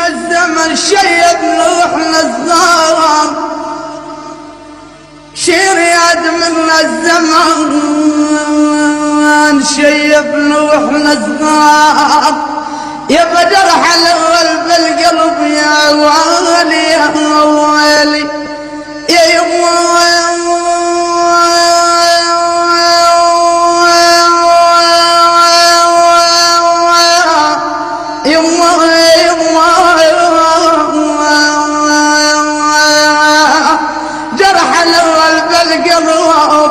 الزمن شيبنا واحنا صغار، شريد من الزمن شيبنا واحنا صغار، يا بدر حلوة بالقلب يا والي يا والي يا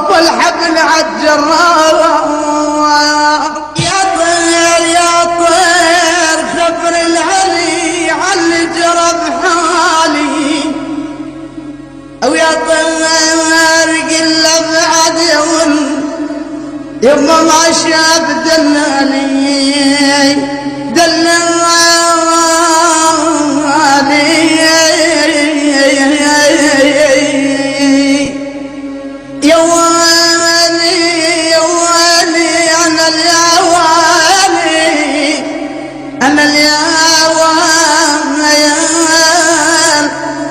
والحبل عالجرار. يا طير يا طير خبر العلي عاللي جرى بحالي، او يا طير قل بعد يما ما شاف دلالي دلالي يا والي يا والي انا يا والي انا يا والي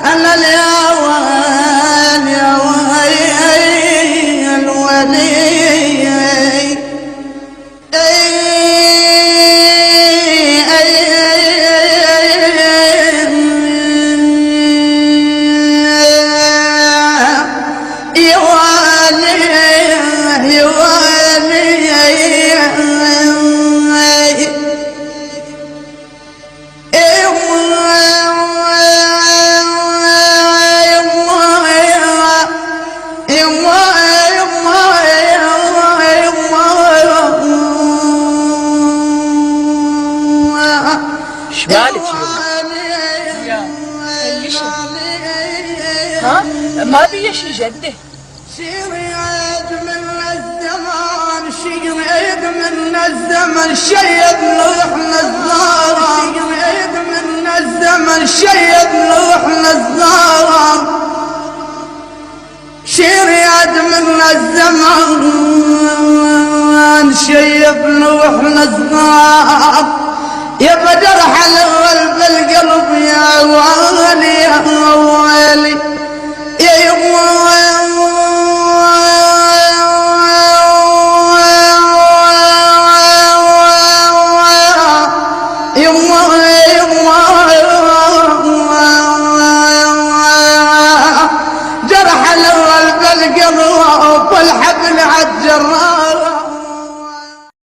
انا يا والي يا والي مالك يا يشي؟ ها؟ ما بيشي جده. شريد من الزمان شريد من الزمن شيبنا واحنا صغار، شريد من الزمن شيبنا واحنا صغار، شريد من الزمان شيبنا واحنا صغار، يا بدر حلوة بالقلب يا